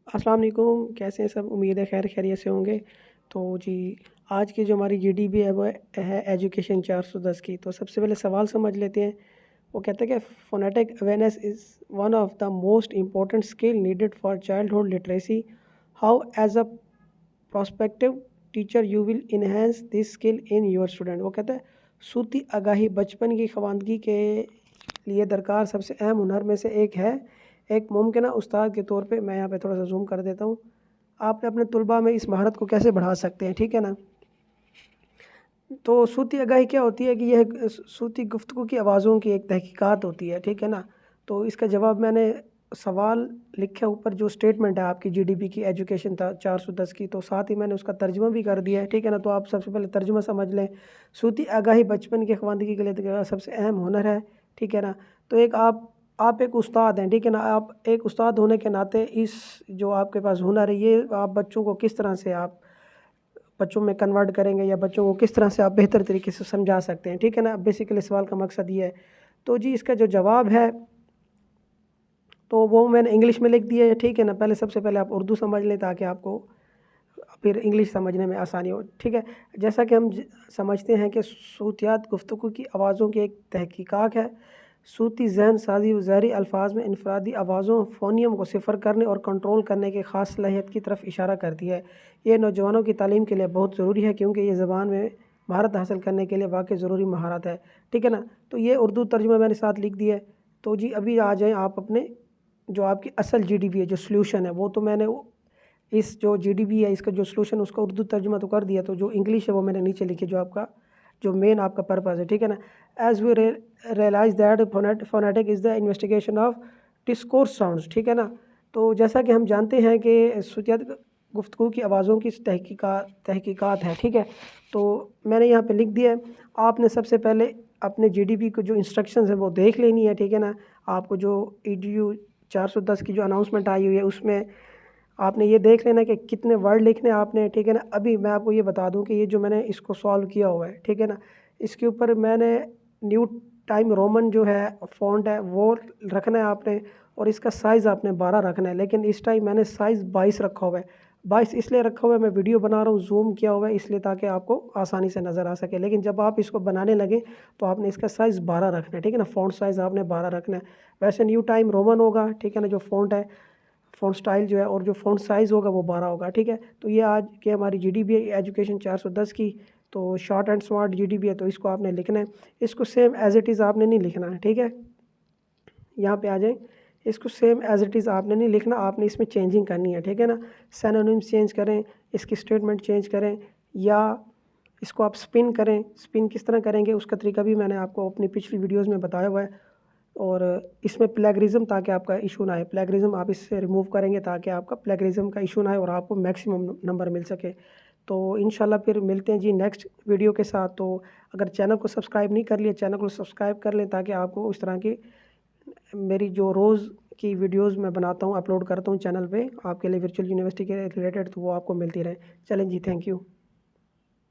السلام علیکم، کیسے ہیں سب؟ امید ہے خیر خیریت سے ہوں گے۔ تو جی، آج کی جو ہماری جی ڈی بی ہے وہ ہے ایجوکیشن 410 کی۔ تو سب سے پہلے سوال سمجھ لیتے ہیں۔ وہ کہتے ہیں کہ phonetic awareness is one of the most important skill needed for childhood literacy, how as a prospective teacher you will enhance this skill in your student. وہ کہتا ہے صوتی آگاہی بچپن کی خواندگی کے لیے درکار سب سے اہم ہنر میں سے ایک ہے۔ ایک ممکنہ استاد کے طور پہ میں یہاں پہ تھوڑا سا زوم کر دیتا ہوں، آپ اپنے طلباء میں اس مہارت کو کیسے بڑھا سکتے ہیں، ٹھیک ہے نا۔ تو صوتی آگاہی کیا ہوتی ہے کہ یہ صوتی گفتگو کی آوازوں کی ایک تحقیقات ہوتی ہے، ٹھیک ہے نا۔ تو اس کا جواب میں نے سوال لکھا اوپر جو سٹیٹمنٹ ہے آپ کی جی ڈی بی کی ایجوکیشن 410 کی، تو ساتھ ہی میں نے اس کا ترجمہ بھی کر دیا ہے، ٹھیک ہے نا۔ تو آپ سب سے پہلے ترجمہ سمجھ لیں۔ صوتی آگاہی بچپن کی خواندگی کے لیے سب سے اہم ہنر ہے، ٹھیک ہے نا۔ تو آپ ایک استاد ہیں، ٹھیک ہے نا۔ آپ ایک استاد ہونے کے ناطے اس جو آپ کے پاس ہنر ہے، یہ آپ بچوں کو کس طرح سے آپ بچوں میں کنورٹ کریں گے، یا بچوں کو کس طرح سے آپ بہتر طریقے سے سمجھا سکتے ہیں، ٹھیک ہے نا۔ بیسیکلی سوال کا مقصد یہ ہے۔ تو جی، اس کا جو جواب ہے تو وہ میں نے انگلش میں لکھ دیا ہے، ٹھیک ہے نا۔ پہلے سب سے پہلے آپ اردو سمجھ لیں تاکہ آپ کو پھر انگلش سمجھنے میں آسانی ہو، ٹھیک ہے۔ جیسا کہ ہم سمجھتے ہیں کہ صوتیات گفتگو کی آوازوں کی ایک تحقیقات ہے۔ صوتی ذہن سازی و ظاہری الفاظ میں انفرادی آوازوں فونیم کو صفر کرنے اور کنٹرول کرنے کے خاص صلاحیت کی طرف اشارہ کرتی ہے۔ یہ نوجوانوں کی تعلیم کے لیے بہت ضروری ہے کیونکہ یہ زبان میں مہارت حاصل کرنے کے لیے واقعی ضروری مہارت ہے، ٹھیک ہے نا۔ تو یہ اردو ترجمہ میں نے ساتھ لکھ دیا ہے۔ تو جی، ابھی آ جائیں آپ اپنے جو آپ کی اصل جی ڈی بی ہے، جو سلوشن ہے، وہ تو میں نے اس جو جی ڈی بی ہے اس کا جو سلوشن اس کا اردو ترجمہ تو کر دیا، تو جو انگلش ہے وہ میں نے نیچے لکھی، جو آپ کا جو مین آپ کا پرپز ہے، ٹھیک ہے نا۔ As we realize that phonetic is the investigation of discourse sounds, ٹھیک ہے نا۔ تو جیسا کہ ہم جانتے ہیں کہ صوتیات گفتگو کی آوازوں کی تحقیقات ہے، ٹھیک ہے۔ تو میں نے یہاں پہ لکھ دیا ہے۔ آپ نے سب سے پہلے اپنے جی ڈی بی کو جو انسٹرکشنز ہیں وہ دیکھ لینی ہے، ٹھیک ہے نا۔ آپ کو جو EDU 410 کی جو اناؤنسمنٹ آئی ہوئی ہے اس میں آپ نے یہ دیکھ لینا کہ کتنے ورڈ لکھنے آپ نے، ٹھیک ہے نا۔ ابھی میں آپ کو یہ بتا دوں کہ یہ جو میں نے اس کو سالو کیا ہوا ہے، ٹھیک ہے نا، اس کے اوپر میں نے نیو ٹائم رومن جو ہے فونٹ ہے وہ رکھنا ہے آپ نے، اور اس کا سائز آپ نے 12 رکھنا ہے، لیکن اس ٹائم میں نے سائز 22 رکھا ہوا ہے۔ 22 اس لیے رکھا ہوا ہے، میں ویڈیو بنا رہا ہوں، زوم کیا ہوا ہے اس لیے تاکہ آپ کو آسانی سے نظر آ سکے، لیکن جب آپ اس کو بنانے لگیں تو آپ نے اس کا سائز 12 رکھنا ہے، ٹھیک ہے نا۔ فونٹ سائز آپ نے 12 رکھنا ہے۔ ویسے نیو ٹائم رومن ہوگا، ٹھیک ہے نا، جو فونٹ ہے، فونٹ سٹائل جو ہے، اور جو فونٹ سائز ہوگا وہ 12 ہوگا، ٹھیک ہے۔ تو یہ آج کی ہماری جی ڈی بی ہے ایجوکیشن 410 کی، تو short and smart G D B ہے، تو اس کو آپ نے لکھنا ہے۔ اس کو سیم ایز اٹ از آپ نے نہیں لکھنا ہے، ٹھیک ہے۔ یہاں پہ آ جائیں، اس کو سیم ایز اٹ از آپ نے نہیں لکھنا، آپ نے اس میں چینجنگ کرنی ہے، ٹھیک ہے نا۔ سینونیمز چینج کریں، اس کی اسٹیٹمنٹ چینج کریں، یا اس کو آپ سپن کریں۔ سپن کس طرح کریں گے اس کا طریقہ بھی میں نے آپ کو اپنی پچھلی ویڈیوز میں بتایا ہوا ہے۔ اور اس میں پلیگرزم تاکہ آپ کا ایشو نہ آئے، پلیگرزم آپ اس سے ریموو کریں گے تاکہ آپ کا پلیگرزم کا ایشو نہ آئے اور آپ کو میکسیمم نمبر مل سکے۔ تو انشاءاللہ پھر ملتے ہیں جی نیکسٹ ویڈیو کے ساتھ۔ تو اگر چینل کو سبسکرائب نہیں کر لیا، چینل کو سبسکرائب کر لیں تاکہ آپ کو اس طرح کی میری جو روز کی ویڈیوز میں بناتا ہوں، اپلوڈ کرتا ہوں چینل پہ آپ کے لیے ورچوئل یونیورسٹی کے ریلیٹڈ، تو وہ آپ کو ملتی رہے۔ چلیں جی، تھینک یو۔